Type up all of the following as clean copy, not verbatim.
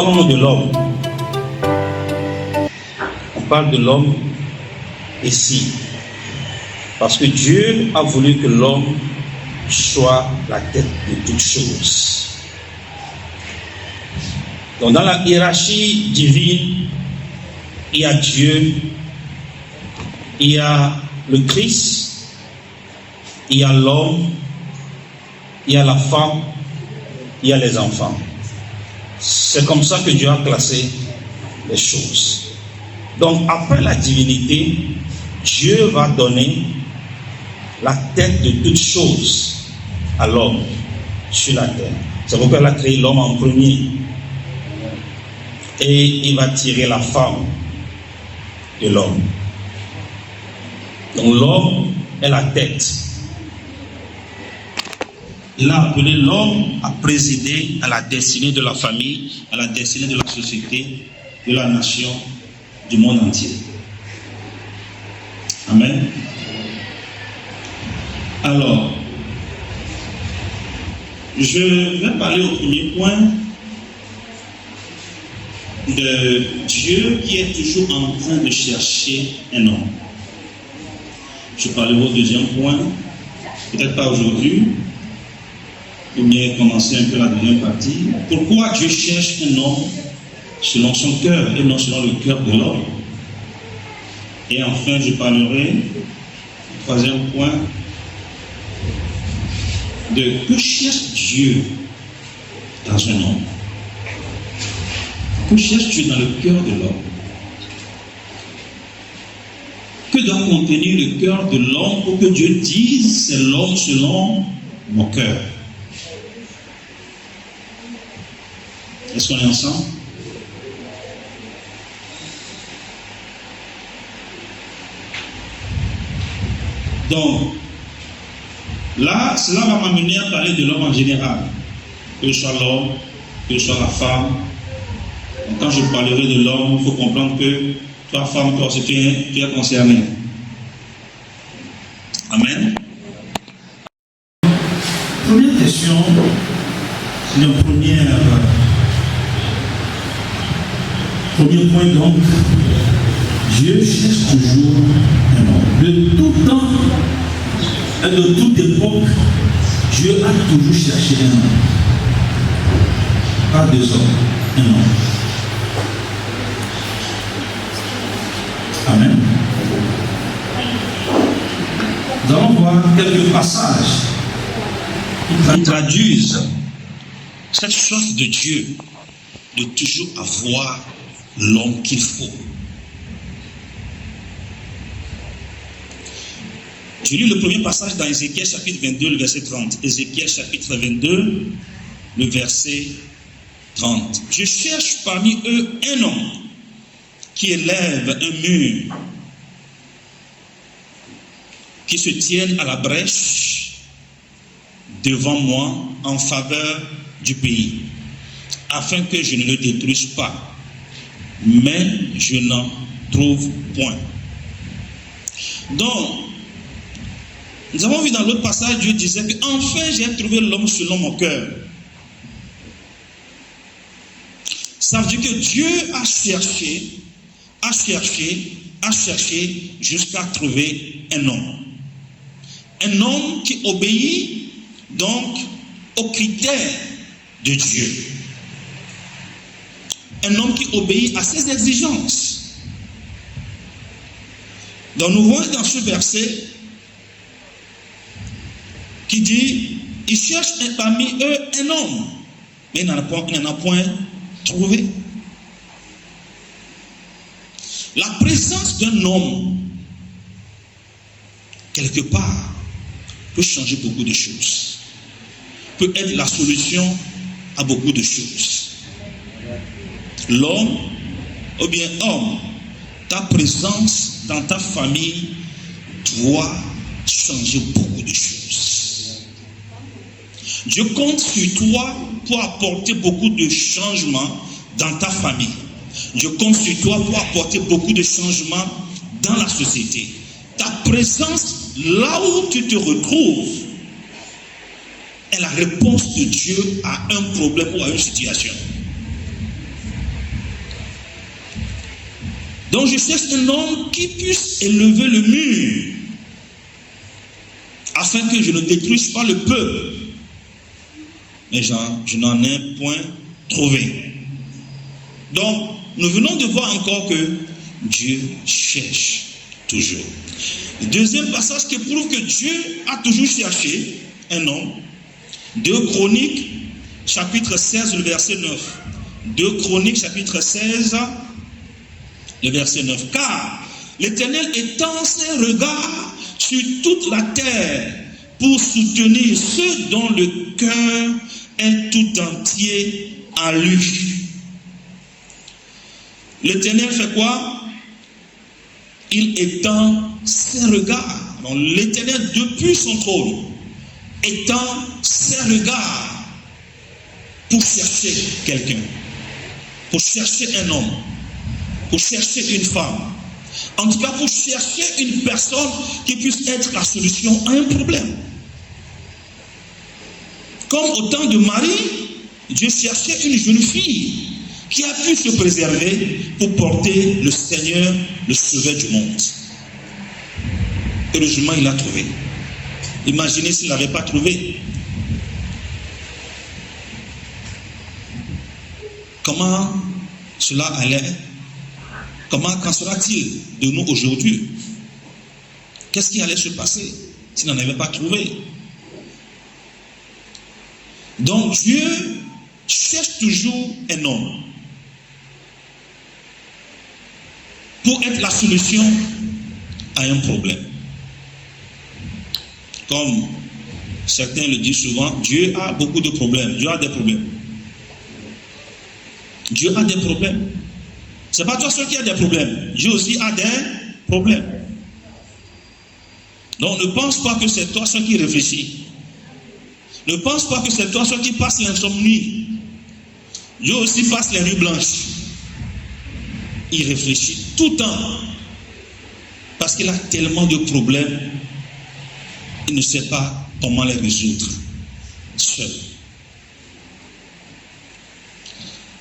parlons de l'homme. On parle de l'homme ici. Parce que Dieu a voulu que l'homme soit la tête de toutes choses. Donc dans la hiérarchie divine, il y a Dieu, il y a le Christ, il y a l'homme, il y a la femme, il y a les enfants. C'est comme ça que Dieu a classé les choses. Donc après la divinité, Dieu va donner la tête de toutes choses à l'homme sur la terre. C'est pourquoi il a créé l'homme en premier. Et il va tirer la femme de l'homme. Donc l'homme est la tête. Il a appelé l'homme à présider à la destinée de la famille, à la destinée de la société, de la nation, du monde entier. Amen. Alors, je vais parler au premier point de Dieu qui est toujours en train de chercher un homme. Je parlerai au deuxième point, peut-être pas aujourd'hui, ou bien commencer un peu la deuxième partie. Pourquoi Dieu cherche un homme selon son cœur et non selon le cœur de l'homme? Et enfin, je parlerai, troisième point, de que cherche Dieu dans un homme? Que cherche Dieu dans le cœur de l'homme? Que doit contenir le cœur de l'homme pour que Dieu dise c'est l'homme selon mon cœur? Est-ce qu'on est ensemble? Donc, là, cela va m'amener à parler de l'homme en général. Que ce soit l'homme, que ce soit la femme. Donc, quand je parlerai de l'homme, il faut comprendre que toi, femme, toi aussi, tu es concerné. Amen. Première question, c'est le premier point donc. Dieu cherche toujours un homme. De tout temps et de toute époque, Dieu a toujours cherché un homme. Pas deux hommes, un homme. Amen. Nous allons voir quelques passages qui traduisent cette soif de Dieu de toujours avoir l'homme qu'il faut. Je lis le premier passage dans Ézéchiel chapitre 22, le verset 30. Ézéchiel chapitre 22, le verset 30. Je cherche parmi eux un homme qui élève un mur, qui se tienne à la brèche devant moi en faveur du pays, afin que je ne le détruise pas. Mais je n'en trouve point. Donc, nous avons vu dans l'autre passage, Dieu disait que enfin j'ai trouvé l'homme selon mon cœur. Ça veut dire que Dieu a cherché jusqu'à trouver un homme. Un homme qui obéit donc aux critères de Dieu. Un homme qui obéit à ses exigences. Donc nous voyons dans ce verset qui dit, il cherche parmi eux un homme, mais il n'en a point trouvé. La présence d'un homme, quelque part, peut changer beaucoup de choses, peut être la solution à beaucoup de choses. L'homme, ou bien homme, ta présence dans ta famille doit changer beaucoup de choses. Dieu compte sur toi pour apporter beaucoup de changements dans ta famille. Dieu compte sur toi pour apporter beaucoup de changements dans la société. Ta présence là où tu te retrouves est la réponse de Dieu à un problème ou à une situation. Donc je cherche un homme qui puisse élever le mur, afin que je ne détruise pas le peuple. Mais je n'en ai point trouvé. Donc, nous venons de voir encore que Dieu cherche toujours. Le deuxième passage qui prouve que Dieu a toujours cherché un homme. 2 Chroniques, chapitre 16, le verset 9. 2 Chroniques, chapitre 16, le verset 9. Car l'Éternel étend ses regards sur toute la terre pour soutenir ceux dont le cœur est tout entier en lui. L'Éternel fait quoi? Il étend ses regards. Donc l'Éternel, depuis son trône, étend ses regards pour chercher quelqu'un, pour chercher un homme, pour chercher une femme. En tout cas, pour chercher une personne qui puisse être la solution à un problème. Comme au temps de Marie, Dieu cherchait une jeune fille qui a pu se préserver pour porter le Seigneur, le Sauveur du monde. Heureusement, il l'a trouvé. Imaginez s'il ne l'avait pas trouvé. Comment cela allait? Qu'en sera-t-il de nous aujourd'hui? Qu'est-ce qui allait se passer s'il n'en avait pas trouvé? Donc Dieu cherche toujours un homme pour être la solution à un problème. Comme certains le disent souvent, Dieu a beaucoup de problèmes. Dieu a des problèmes. Dieu a des problèmes. Ce n'est pas toi seul qui a des problèmes. Dieu aussi a des problèmes. Donc ne pense pas que c'est toi seul qui réfléchit. Ne pense pas que c'est toi seul qui passe l'insomnie. Dieu aussi passe les nuits blanches. Il réfléchit tout le temps. Parce qu'il a tellement de problèmes. Il ne sait pas comment les résoudre seul.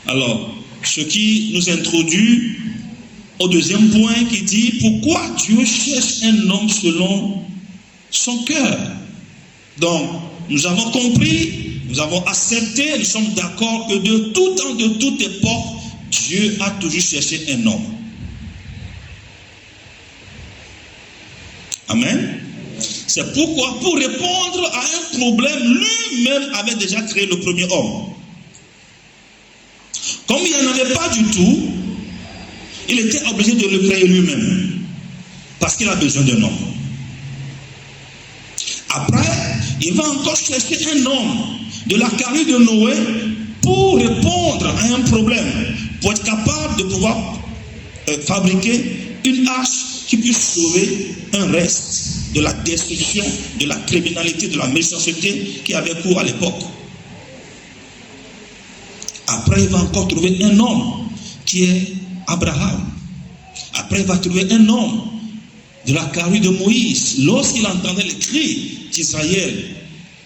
Alors, ce qui nous introduit au deuxième point qui dit pourquoi Dieu cherche un homme selon son cœur. Donc, nous avons compris, nous avons accepté, nous sommes d'accord que de tout temps, de toute époque, Dieu a toujours cherché un homme. Amen. C'est pourquoi, pour répondre à un problème, lui-même avait déjà créé le premier homme. Comme il n'y en avait pas du tout, il était obligé de le créer lui-même. Parce qu'il a besoin d'un homme. Après, il va encore chercher un homme de la carrure de Noé pour répondre à un problème. Pour être capable de pouvoir fabriquer une hache qui puisse sauver un reste de la destruction, de la criminalité, de la méchanceté qui avait cours à l'époque. Après, il va encore trouver un homme qui est Abraham. Après, il va trouver un homme de la carrure de Moïse. Lorsqu'il entendait les cris d'Israël,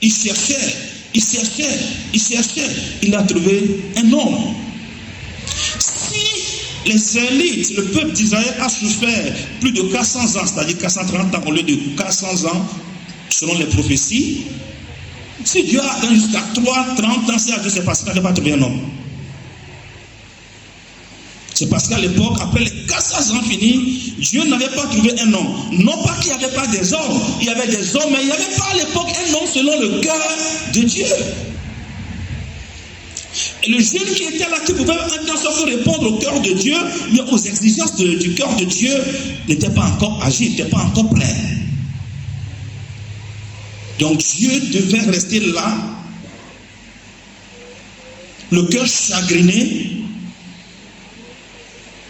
il cherchait. Il a trouvé un homme. Si les Israélites, le peuple d'Israël a souffert plus de 400 ans, c'est-à-dire 430 ans au lieu de 400 ans, selon les prophéties, si Dieu a atteint jusqu'à 30 ans, c'est parce qu'il n'avait pas trouvé un homme. C'est parce qu'à l'époque, après les 400 ans finis, Dieu n'avait pas trouvé un homme. Non pas qu'il n'y avait pas des hommes, il y avait des hommes, mais il n'y avait pas à l'époque un homme selon le cœur de Dieu. Et le jeune qui était là, qui pouvait en répondre au cœur de Dieu, mais aux exigences du cœur de Dieu, n'était pas encore agi, n'était pas encore prêt. Donc Dieu devait rester là, le cœur chagriné,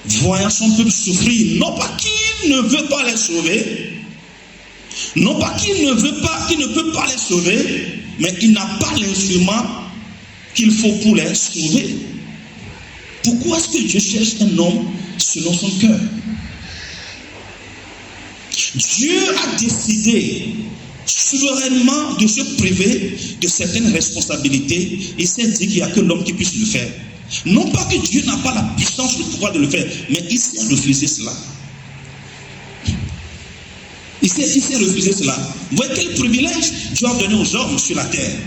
voyant son peuple souffrir, non pas qu'il ne veut pas les sauver, non pas qu'il ne peut pas les sauver, mais il n'a pas l'instrument qu'il faut pour les sauver. Pourquoi est-ce que Dieu cherche un homme selon son cœur? Dieu a décidé souverainement de se priver de certaines responsabilités. Il s'est dit qu'il n'y a que l'homme qui puisse le faire. Non pas que Dieu n'a pas la puissance, le pouvoir de le faire, mais il sait refuser cela. Il sait refuser cela. Vous voyez quel privilège Dieu a donné aux hommes sur la terre.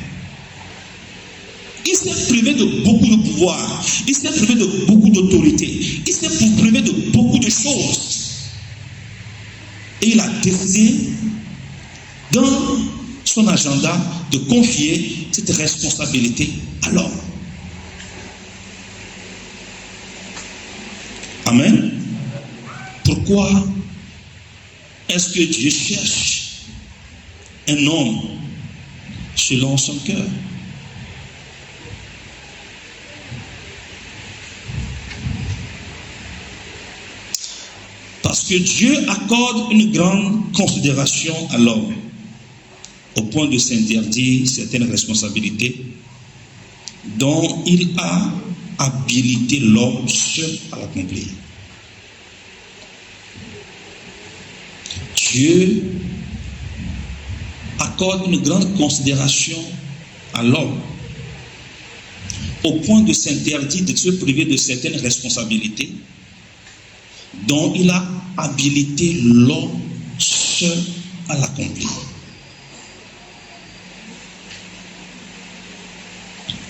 Il s'est privé de beaucoup de pouvoir. Il s'est privé de beaucoup d'autorité. Il s'est privé de beaucoup de choses. Et il a décidé, dans son agenda, de confier cette responsabilité à l'homme. Amen. Pourquoi est-ce que Dieu cherche un homme selon son cœur? Parce que Dieu accorde une grande considération à l'homme, au point de s'interdire certaines responsabilités dont il a habilité l'homme seul à l'accomplir. Dieu accorde une grande considération à l'homme, au point de s'interdire de se priver de certaines responsabilités dont il a habilité l'homme seul à l'accomplir.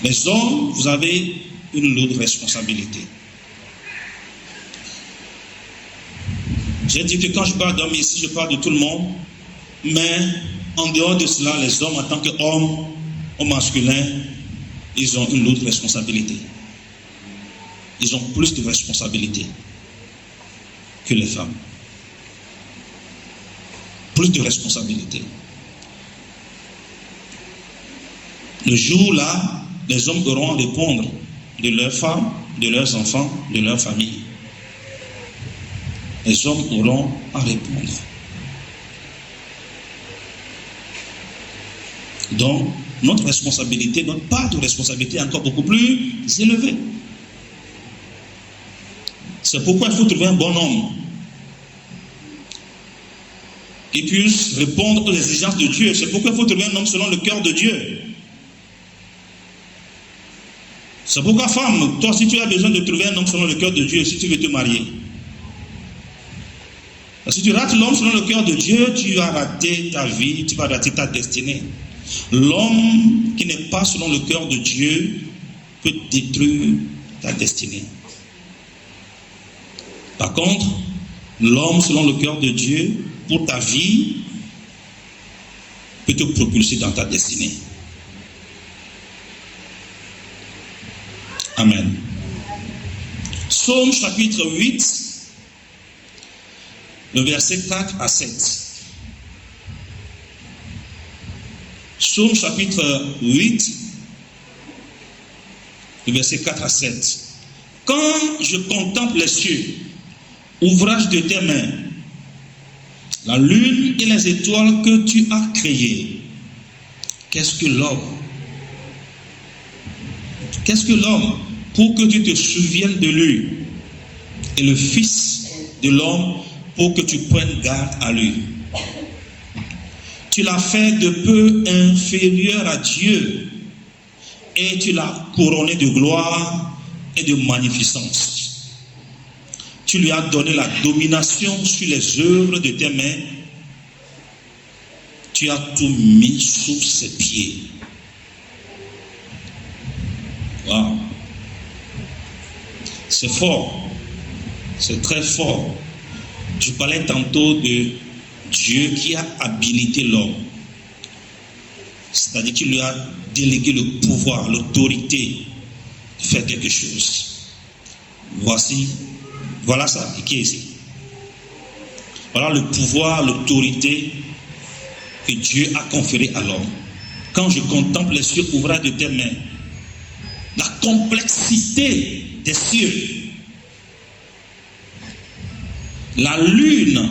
Les hommes, vous avez une lourde responsabilité. J'ai dit que quand je parle d'hommes ici, je parle de tout le monde, mais en dehors de cela, les hommes en tant qu'hommes, au masculin, ils ont une lourde responsabilité. Ils ont plus de responsabilités que les femmes. Plus de responsabilités. Le jour là, les hommes devront répondre de leurs femmes, de leurs enfants, de leur famille. Les hommes auront à répondre. Donc, notre responsabilité, notre part de responsabilité est encore beaucoup plus élevée. C'est pourquoi il faut trouver un bon homme qui puisse répondre aux exigences de Dieu. C'est pourquoi il faut trouver un homme selon le cœur de Dieu. C'est pourquoi, femme, toi, si tu as besoin de trouver un homme selon le cœur de Dieu, si tu veux te marier, si tu rates l'homme selon le cœur de Dieu, tu as raté ta vie, tu vas rater ta destinée. L'homme qui n'est pas selon le cœur de Dieu peut détruire ta destinée. Par contre, l'homme selon le cœur de Dieu, pour ta vie, peut te propulser dans ta destinée. Amen. Psaume chapitre 8, le verset 4 à 7. Psaume chapitre 8, le verset 4 à 7. Quand je contemple les cieux, ouvrage de tes mains, la lune et les étoiles que tu as créées, qu'est-ce que l'homme? Qu'est-ce que l'homme pour que tu te souviennes de lui, et le Fils de l'homme pour que tu prennes garde à lui? Tu l'as fait de peu inférieur à Dieu et tu l'as couronné de gloire et de magnificence. Tu lui as donné la domination sur les œuvres de tes mains. Tu as tout mis sous ses pieds. Wow. C'est fort. C'est très fort. Je parlais tantôt de Dieu qui a habilité l'homme. C'est-à-dire qu'il lui a délégué le pouvoir, l'autorité de faire quelque chose. Voilà ça qui est ici. Voilà le pouvoir, l'autorité que Dieu a conféré à l'homme. Quand je contemple les cieux ouvrage de tes mains, la complexité des cieux, la lune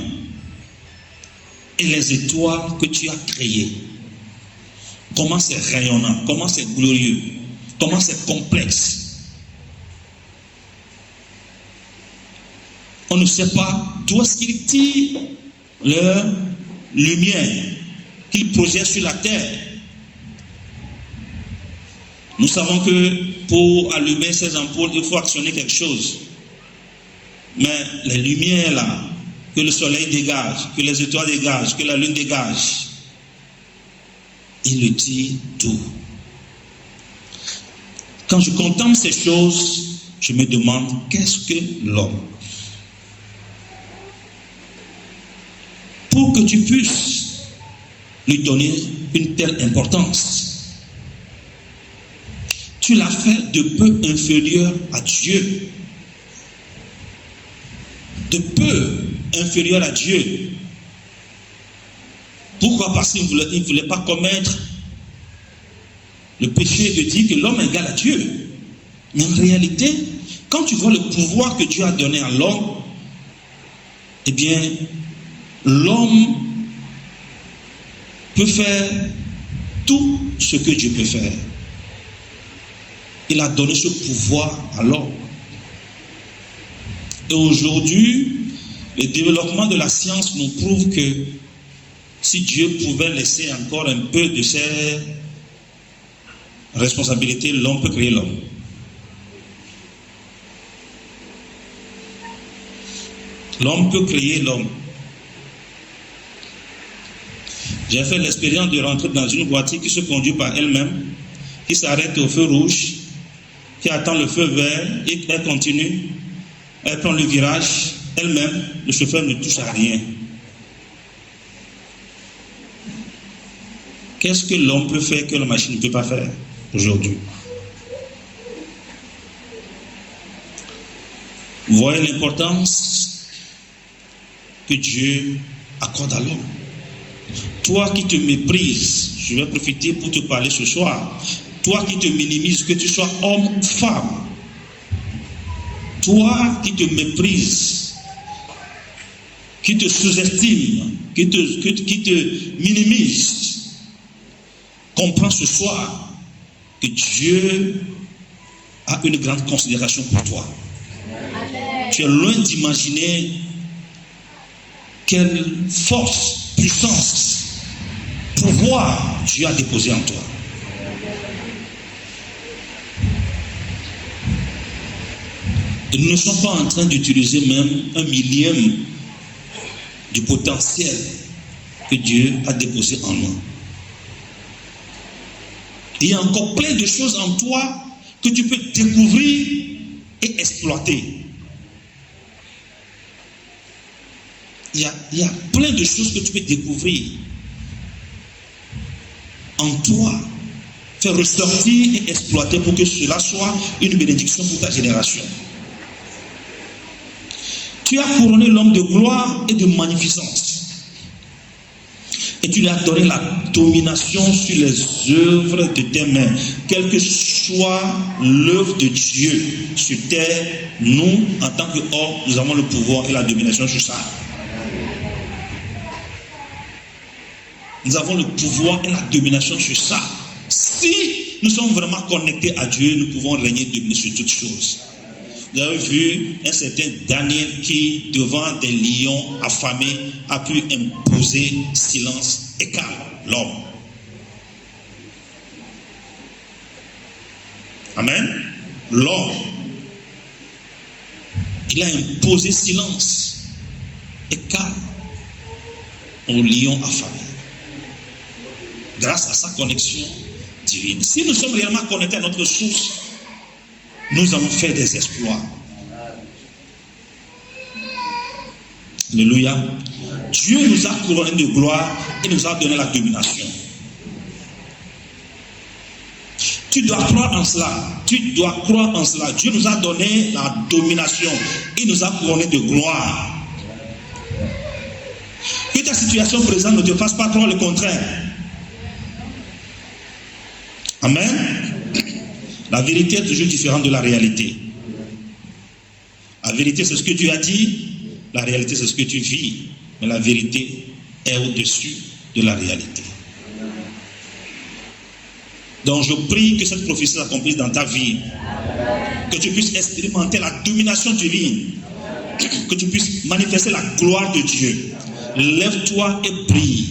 et les étoiles que tu as créées, comment c'est rayonnant, comment c'est glorieux, comment c'est complexe. On ne sait pas d'où est-ce qu'ils tirent leur lumière qu'ils projettent sur la terre. Nous savons que pour allumer ces ampoules, il faut actionner quelque chose. Mais les lumières là, que le soleil dégage, que les étoiles dégagent, que la lune dégage, il le dit tout. Quand je contemple ces choses, je me demande, qu'est-ce que l'homme? Pour que tu puisses lui donner une telle importance, tu l'as fait de peu inférieur à Dieu. De peu inférieur à Dieu. Pourquoi? Parce qu'il ne voulait pas commettre le péché de dire que l'homme est égal à Dieu. Mais en réalité, quand tu vois le pouvoir que Dieu a donné à l'homme, eh bien, l'homme peut faire tout ce que Dieu peut faire. Il a donné ce pouvoir à l'homme. Et aujourd'hui, le développement de la science nous prouve que si Dieu pouvait laisser encore un peu de ses responsabilités, l'homme peut créer l'homme. L'homme peut créer l'homme. J'ai fait l'expérience de rentrer dans une voiture qui se conduit par elle-même, qui s'arrête au feu rouge, qui attend le feu vert, et elle continue, elle prend le virage, elle-même, le chauffeur ne touche à rien. Qu'est-ce que l'homme peut faire que la machine ne peut pas faire aujourd'hui? Vous voyez l'importance que Dieu accorde à l'homme. Toi qui te méprises, je vais profiter pour te parler ce soir. Toi qui te minimises, que tu sois homme ou femme. Toi qui te méprises, qui te sous-estime, qui te minimise, comprends ce soir que Dieu a une grande considération pour toi. Tu es loin d'imaginer quelle force, puissance, pouvoir Dieu a déposé en toi. Et nous ne sommes pas en train d'utiliser même 1/1000 du potentiel que Dieu a déposé en nous. Il y a encore plein de choses en toi que tu peux découvrir et exploiter. Il y a plein de choses que tu peux découvrir en toi, faire ressortir et exploiter pour que cela soit une bénédiction pour ta génération. Tu as couronné l'homme de gloire et de magnificence. Et tu lui as donné la domination sur les œuvres de tes mains. Quelle que soit l'œuvre de Dieu sur terre, nous, en tant qu'hommes, nous avons le pouvoir et la domination sur ça. Nous avons le pouvoir et la domination sur ça. Si nous sommes vraiment connectés à Dieu, nous pouvons régner et dominer sur toutes choses. Vous avez vu un certain Daniel qui, devant des lions affamés, a pu imposer silence et calme, l'homme. Amen. L'homme. Il a imposé silence et calme aux lions affamés. Grâce à sa connexion divine. Si nous sommes réellement connectés à notre source, nous allons faire des exploits. Alléluia. Dieu nous a couronné de gloire et nous a donné la domination. Tu dois croire en cela. Tu dois croire en cela. Dieu nous a donné la domination. Il nous a couronné de gloire. Que ta situation présente ne te fasse pas croire le contraire. Amen. La vérité est toujours différente de la réalité. La vérité, c'est ce que Dieu a dit. La réalité, c'est ce que tu vis. Mais la vérité est au-dessus de la réalité. Donc je prie que cette prophétie s'accomplisse dans ta vie. Que tu puisses expérimenter la domination divine. Que tu puisses manifester la gloire de Dieu. Lève-toi et prie.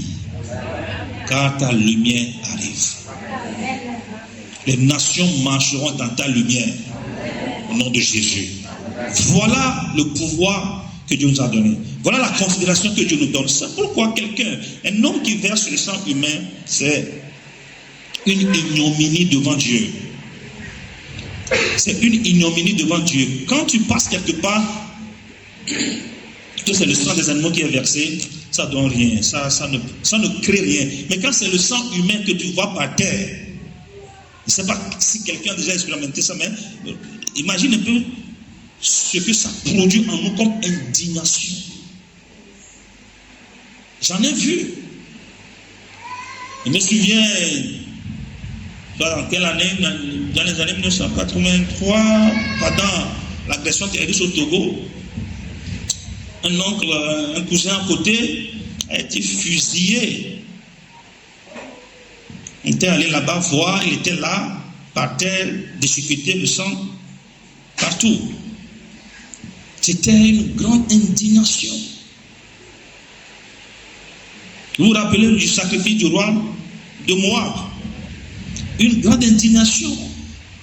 Car ta lumière arrive. Les nations marcheront dans ta lumière. Au nom de Jésus. Voilà le pouvoir que Dieu nous a donné. Voilà la considération que Dieu nous donne. C'est pourquoi un homme qui verse le sang humain, c'est une ignominie devant Dieu. C'est une ignominie devant Dieu. Quand tu passes quelque part, que c'est le sang des animaux qui est versé, ça ne donne rien, ça ne crée rien. Mais quand c'est le sang humain que tu vois par terre, je ne sais pas si quelqu'un a déjà expérimenté ça, mais imagine un peu ce que ça produit en nous comme indignation. J'en ai vu. Je me souviens, dans quelle année, dans les années 1983, pendant l'agression terroriste au Togo, un oncle, un cousin à côté a été fusillé. On était allé là-bas voir, il était là, par terre, déchiqueté, le sang partout. C'était une grande indignation. Vous vous rappelez du sacrifice du roi de Moab? Une grande indignation.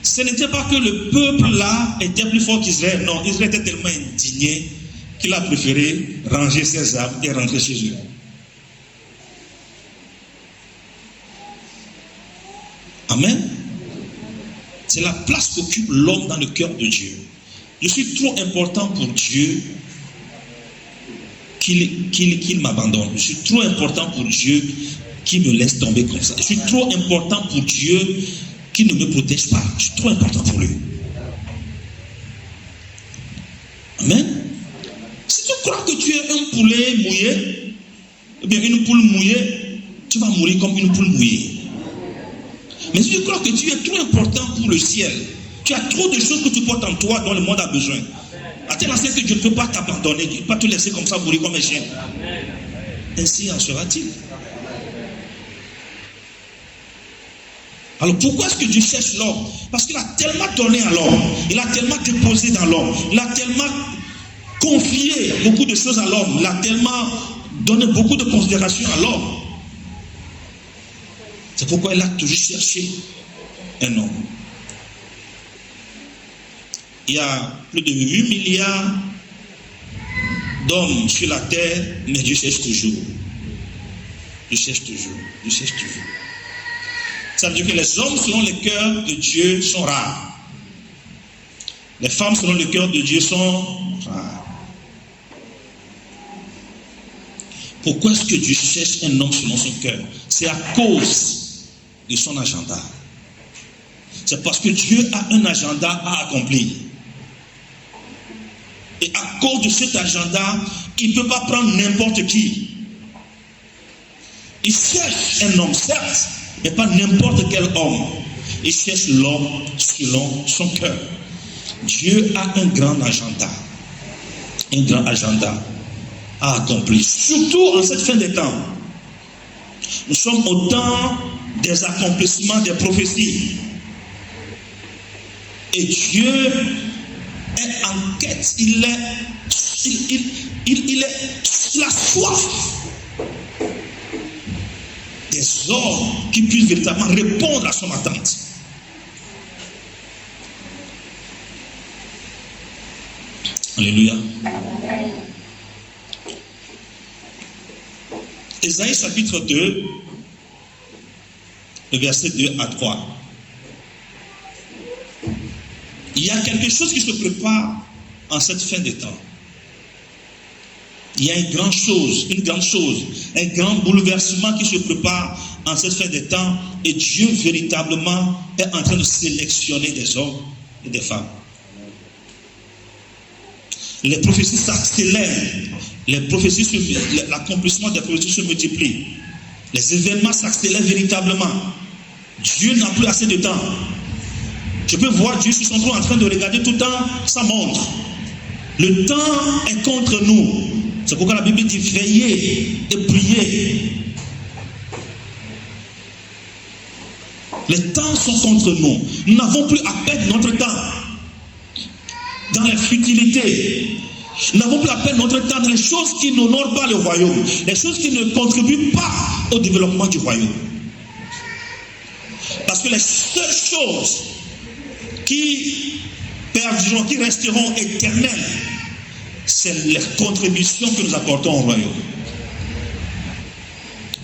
Ce n'était pas que le peuple là était plus fort qu'Israël. Non, Israël était tellement indigné qu'il a préféré ranger ses armes et rentrer chez eux. Amen. C'est la place qu'occupe l'homme dans le cœur de Dieu. Je suis trop important pour Dieu qu'il m'abandonne. Je suis trop important pour Dieu qu'il me laisse tomber comme ça. Je suis trop important pour Dieu qu'il ne me protège pas. Je suis trop important pour lui. Amen. Si tu crois que tu es un poulet mouillé, ou bien une poule mouillée, tu vas mourir comme une poule mouillée. Mais si tu crois que tu es trop important pour le ciel, tu as trop de choses que tu portes en toi dont le monde a besoin. À tel enseigne que Dieu ne peut pas t'abandonner, Dieu ne peut pas te laisser comme ça mourir comme un chien. Ainsi en sera-t-il. Alors pourquoi est-ce que Dieu cherche l'homme? Parce qu'il a tellement donné à l'homme, il a tellement déposé dans l'homme, il a tellement confié beaucoup de choses à l'homme, il a tellement donné beaucoup de considération à l'homme. C'est pourquoi il a toujours cherché un homme. Il y a plus de 8 milliards d'hommes sur la terre, mais Dieu cherche toujours. Dieu cherche toujours. Dieu cherche toujours. Ça veut dire que les hommes selon le cœur de Dieu sont rares. Les femmes selon le cœur de Dieu sont rares. Pourquoi est-ce que Dieu cherche un homme selon son cœur? C'est à cause de son agenda. C'est parce que Dieu a un agenda à accomplir. Et à cause de cet agenda, il ne peut pas prendre n'importe qui. Il cherche un homme, certes, mais pas n'importe quel homme. Il cherche l'homme selon son cœur. Dieu a un grand agenda. Un grand agenda à accomplir. Surtout en cette fin des temps. Nous sommes au temps des accomplissements des prophéties. Et Dieu est en quête. Il a soif des hommes qui puissent véritablement répondre à son attente. Alléluia. Ésaïe chapitre 2, le verset 2 à 3. Il y a quelque chose qui se prépare en cette fin des temps. Il y a une grande chose, un grand bouleversement qui se prépare en cette fin des temps, et Dieu véritablement est en train de sélectionner des hommes et des femmes. Les prophéties s'accélèrent, l'accomplissement des prophéties se multiplie, les événements s'accélèrent véritablement. Dieu n'a plus assez de temps. Je peux voir Dieu sur son trône en train de regarder tout le temps sa montre. Le temps est contre nous. C'est pourquoi la Bible dit veillez et priez. Les temps sont contre nous. Nous n'avons plus à perdre notre temps dans les futilités. Nous n'avons plus à perdre notre temps dans les choses qui n'honorent pas le royaume, les choses qui ne contribuent pas au développement du royaume. Parce que les seules choses qui perdureront, qui resteront éternelles, c'est les contributions que nous apportons au royaume.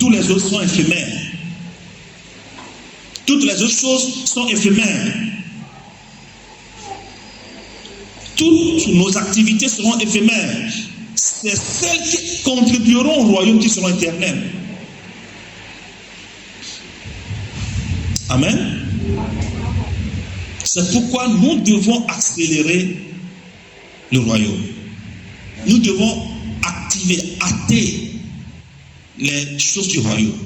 Tous les autres sont éphémères. Toutes les autres choses sont éphémères. Toutes nos activités seront éphémères. C'est celles qui contribueront au royaume qui seront éternelles. Amen. C'est pourquoi nous devons accélérer le royaume. Nous devons hâter les choses du royaume.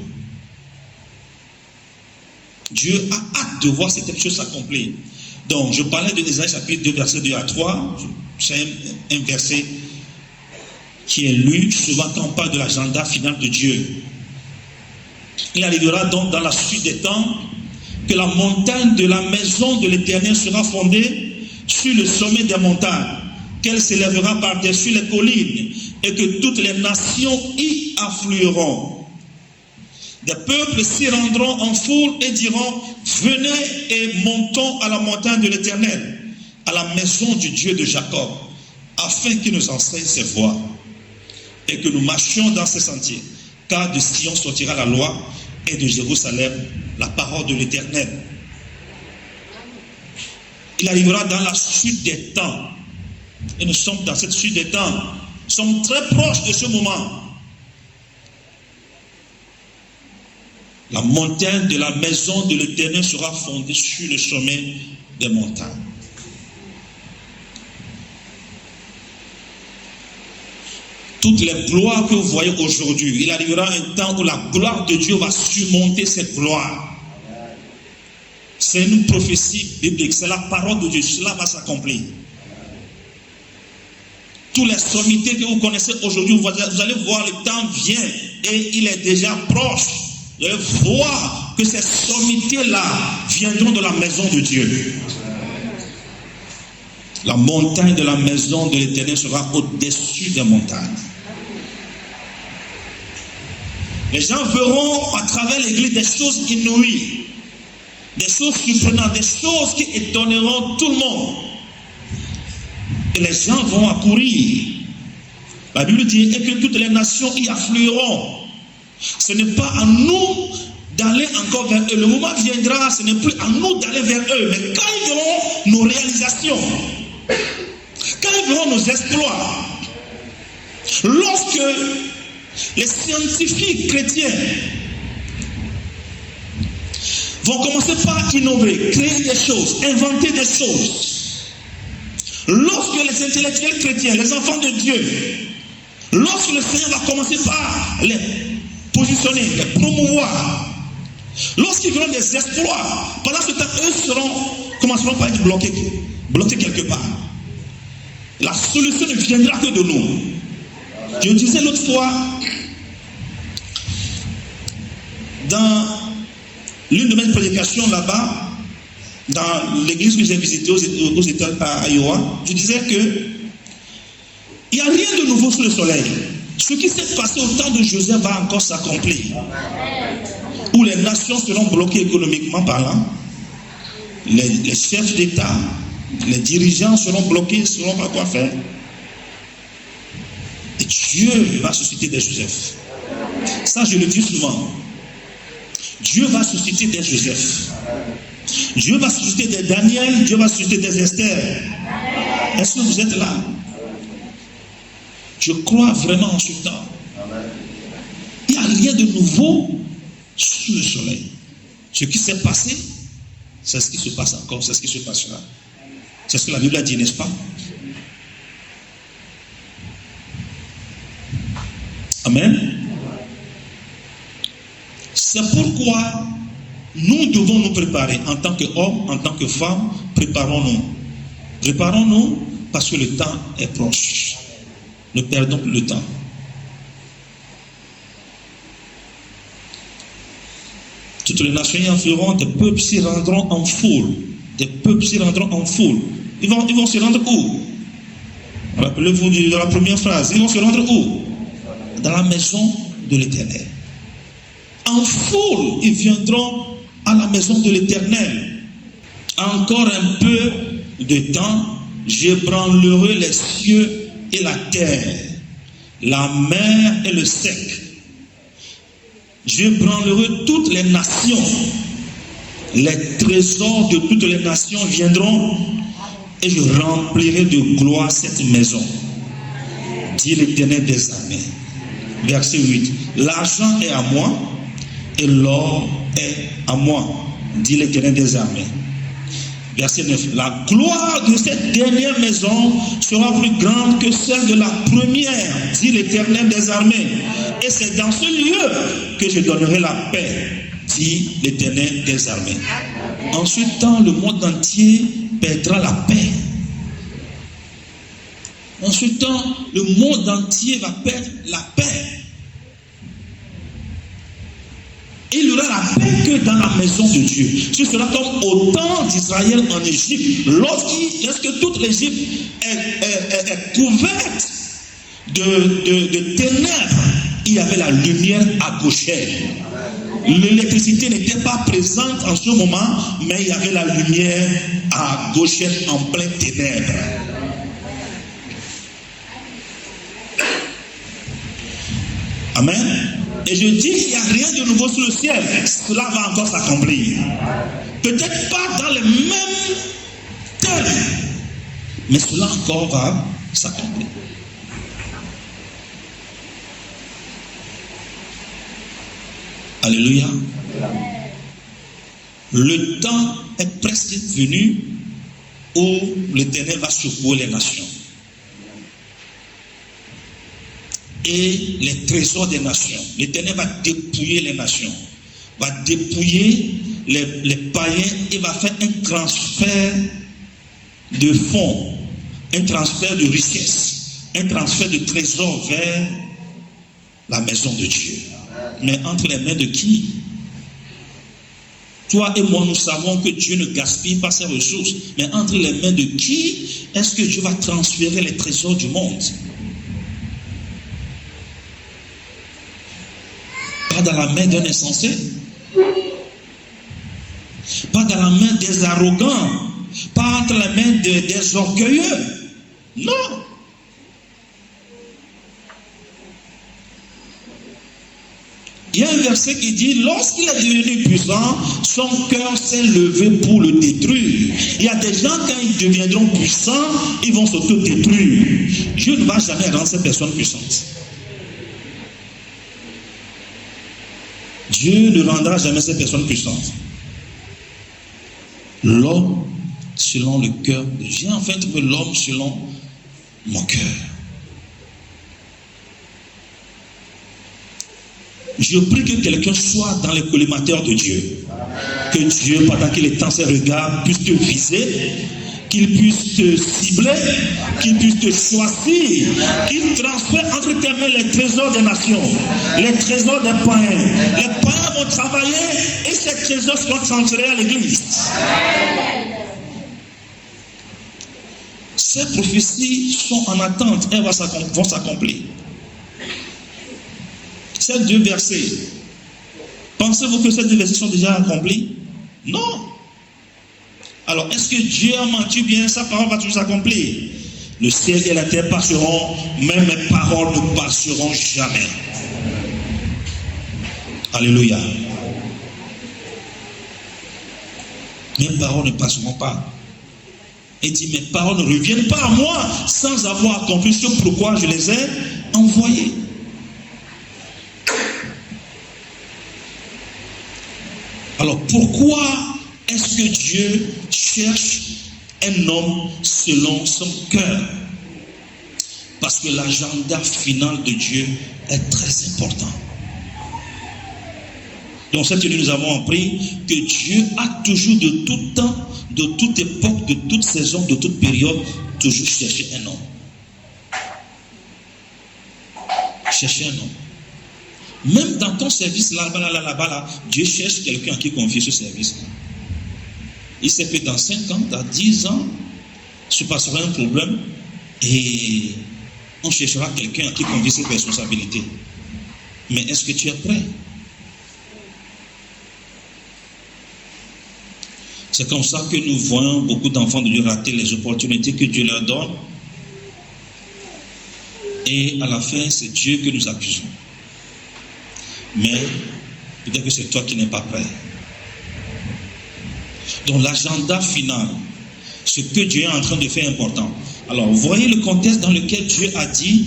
Dieu a hâte de voir cette chose s'accomplir. Donc, je parlais de Ésaïe chapitre 2, verset 2 à 3. C'est un verset qui est lu souvent quand on parle de l'agenda final de Dieu. Il arrivera donc dans la suite des temps que la montagne de la maison de l'Éternel sera fondée sur le sommet des montagnes, qu'elle s'élèvera par-dessus les collines, et que toutes les nations y afflueront. Des peuples s'y rendront en foule et diront, venez et montons à la montagne de l'Éternel, à la maison du Dieu de Jacob, afin qu'il nous enseigne ses voies, et que nous marchions dans ses sentiers. Car de Sion sortira la loi, et de Jérusalem la parole de l'Éternel. Il arrivera dans la suite des temps. Et nous sommes dans cette suite des temps. Nous sommes très proches de ce moment. La montagne de la maison de l'Éternel sera fondée sur le sommet des montagnes. Toutes les gloires que vous voyez aujourd'hui, il arrivera un temps où la gloire de Dieu va surmonter cette gloire. C'est une prophétie biblique, c'est la parole de Dieu, cela va s'accomplir. Tous les sommités que vous connaissez aujourd'hui, vous allez voir, le temps vient et il est déjà proche. Vous allez voir que ces sommités-là viendront de la maison de Dieu. La montagne de la maison de l'Éternel sera au-dessus des montagnes. Les gens verront à travers l'église des choses inouïes, des choses surprenantes, des choses qui étonneront tout le monde. Et les gens vont accourir. La Bible dit et que toutes les nations y afflueront. Ce n'est pas à nous d'aller encore vers eux. Le moment viendra, ce n'est plus à nous d'aller vers eux. Mais quand ils verront nos réalisations, quand ils verront nos exploits, lorsque les scientifiques chrétiens vont commencer par innover, créer des choses, inventer des choses, lorsque les intellectuels chrétiens, les enfants de Dieu, lorsque le Seigneur va commencer par les positionner, les promouvoir, lorsqu'ils verront des exploits, pendant ce temps, eux commenceront par être bloqués quelque part. La solution ne viendra que de nous. Je disais l'autre fois, dans l'une de mes prédications là-bas, dans l'église que j'ai visitée aux États à Iowa, je disais que il n'y a rien de nouveau sous le soleil. Ce qui s'est passé au temps de Joseph va encore s'accomplir. Où les nations seront bloquées économiquement parlant, les chefs d'État, les dirigeants seront bloqués, ne sauront pas quoi faire. Et Dieu va susciter des Joseph. Ça, je le dis souvent. Dieu va susciter des Joseph. Dieu va susciter des Daniel, Dieu va susciter des Esther. Est-ce que vous êtes là? Je crois vraiment en ce temps. Il n'y a rien de nouveau sous le soleil. Ce qui s'est passé, c'est ce qui se passe encore, c'est ce qui se passera. C'est ce que la Bible a dit, n'est-ce pas? Amen. C'est pourquoi nous devons nous préparer en tant qu'hommes, en tant que femmes. Préparons-nous. Préparons-nous parce que le temps est proche. Ne perdons plus le temps. Toutes les nations y afflueront, des peuples s'y rendront en foule. Des peuples s'y rendront en foule. Ils vont se rendre où? Rappelez-vous de la première phrase. Ils vont se rendre où? Dans la maison de l'Éternel. En foule, ils viendront à la maison de l'Éternel. Encore un peu de temps, j'ébranlerai les cieux et la terre, la mer et le sec. J'ébranlerai toutes les nations. Les trésors de toutes les nations viendront et je remplirai de gloire cette maison, dit l'Éternel des armées. Verset 8. L'argent est à moi et l'or est à moi, dit l'Éternel des armées. Verset 9. La gloire de cette dernière maison sera plus grande que celle de la première, dit l'Éternel des armées. Et c'est dans ce lieu que je donnerai la paix, dit l'Éternel des armées. En ce temps, le monde entier perdra la paix. En ce temps, le monde entier va perdre la paix. Il n'y aura la paix que dans la maison de Dieu. Ce sera comme au temps d'Israël en Égypte. Lorsque toute l'Égypte est couverte de ténèbres, il y avait la lumière à Goshen. L'électricité n'était pas présente en ce moment, mais il y avait la lumière à Goshen en plein ténèbres. Amen. Et je dis qu'il n'y a rien de nouveau sur le ciel. Cela va encore s'accomplir. Peut-être pas dans les mêmes termes, mais cela encore va s'accomplir. Alléluia. Le temps est presque venu où l'Éternel va secouer les nations. Et les trésors des nations. L'Éternel va dépouiller les nations, va dépouiller les païens et va faire un transfert de fonds, un transfert de richesses, un transfert de trésors vers la maison de Dieu. Mais entre les mains de qui? Toi et moi, nous savons que Dieu ne gaspille pas ses ressources. Mais entre les mains de qui est-ce que Dieu va transférer les trésors du monde? Pas dans la main d'un insensé. Pas dans la main des arrogants. Pas entre les mains des orgueilleux. Non. Il y a un verset qui dit, lorsqu'il est devenu puissant, son cœur s'est levé pour le détruire. Il y a des gens, quand ils deviendront puissants, ils vont s'auto-détruire. Dieu ne va jamais rendre ces personnes puissantes. Dieu ne rendra jamais ces personnes puissantes. L'homme selon le cœur. J'ai enfin trouvé l'homme selon mon cœur. Je prie que quelqu'un soit dans les collimateurs de Dieu. Que Dieu, pendant qu'il étend ses regards, puisse te viser, qu'il puisse te cibler, qu'il puisse te choisir, qu'il transfère entre tes mains les trésors des nations, les trésors des païens. Les païens vont travailler et ces trésors seront transférés à l'église. Ces prophéties sont en attente, elles vont s'accomplir. Ces deux versets, pensez-vous que ces deux versets sont déjà accomplis? Non. Alors, est-ce que Dieu a menti bien? Sa parole va toujours s'accomplir. Le ciel et la terre passeront, mais mes paroles ne passeront jamais. Alléluia. Mes paroles ne passeront pas. Et dit, mes paroles ne reviennent pas à moi sans avoir accompli ce pourquoi je les ai envoyées. Alors pourquoi est-ce que Dieu cherche un homme selon son cœur? Parce que l'agenda final de Dieu est très important. Dans cette nuit, nous avons appris que Dieu a toujours, de tout temps, de toute époque, de toute saison, de toute période, toujours cherché un homme. Chercher un homme. Même dans ton service là-bas, Dieu cherche quelqu'un à qui confier ce service. Il sait que dans 5 ans, dans 10 ans, se passera un problème et on cherchera quelqu'un à qui confier cette responsabilité. Mais est-ce que tu es prêt? C'est comme ça que nous voyons beaucoup d'enfants de Dieu rater les opportunités que Dieu leur donne. Et à la fin, c'est Dieu que nous accusons. Mais peut-être que c'est toi qui n'es pas prêt. Donc l'agenda final, ce que Dieu est en train de faire est important. Alors, voyez le contexte dans lequel Dieu a dit,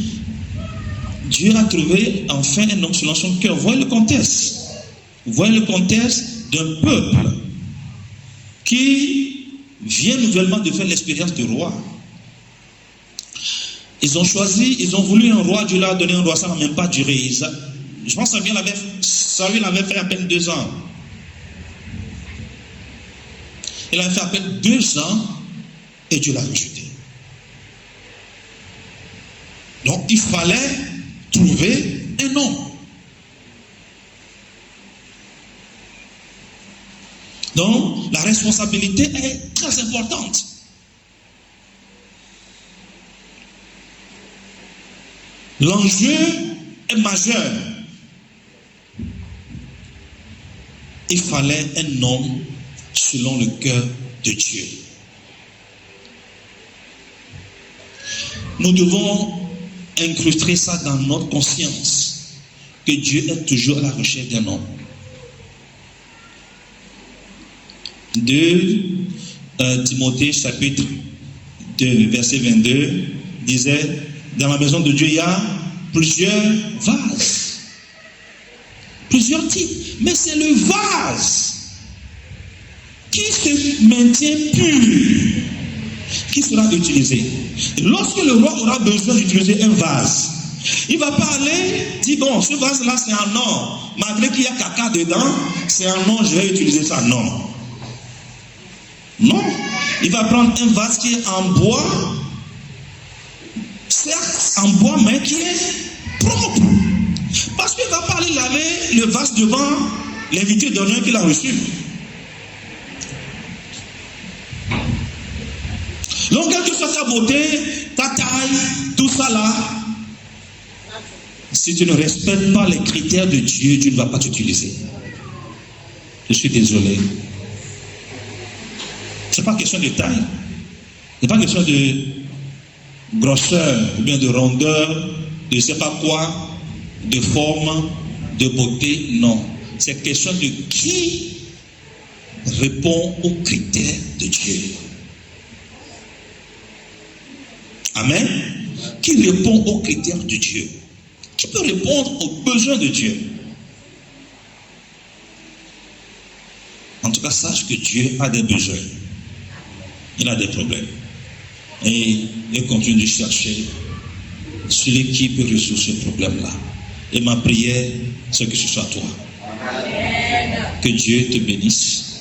Dieu a trouvé enfin un homme selon son cœur. Voyez le contexte. Voyez le contexte d'un peuple qui vient nouvellement de faire l'expérience de roi. Ils ont choisi, ils ont voulu un roi, Dieu leur a donné un roi, ça n'a même pas duré. Je pense que Saül avait fait à peine 2 ans. Il avait fait à peine 2 ans et Dieu l'a rejeté. Donc il fallait trouver un homme. Donc la responsabilité est très importante. L'enjeu est majeur. Il fallait un homme selon le cœur de Dieu. Nous devons incruster ça dans notre conscience, que Dieu est toujours à la recherche d'un homme. 2 Timothée chapitre 2 verset 22 disait, dans la maison de Dieu il y a plusieurs vases, plusieurs types, mais c'est le vase qui se maintient pur qui sera utilisé. Et lorsque le roi aura besoin d'utiliser un vase, il ne va pas aller dire, bon, ce vase-là c'est en or, malgré qu'il y a caca dedans, c'est en or, je vais utiliser ça. Non. Non. Il va prendre un vase qui est en bois, certes en bois, mais qui est propre. Parce qu'il ne va pas aller laver le vase devant l'invité d'honneur qu'il a reçu. Donc, quelle que soit ta beauté, ta taille, tout ça là, si tu ne respectes pas les critères de Dieu, tu ne vas pas t'utiliser. Je suis désolé. Ce n'est pas question de taille. Ce n'est pas question de grosseur, ou bien de rondeur, de je ne sais pas quoi, de forme, de beauté. Non. C'est question de qui répond aux critères de Dieu. Amen. Qui répond aux critères de Dieu. Qui peut répondre aux besoins de Dieu. En tout cas, sache que Dieu a des besoins. Il a des problèmes. Et il continue de chercher celui qui peut résoudre ce problème-là. Et ma prière, c'est que ce soit toi. Amen. Que Dieu te bénisse.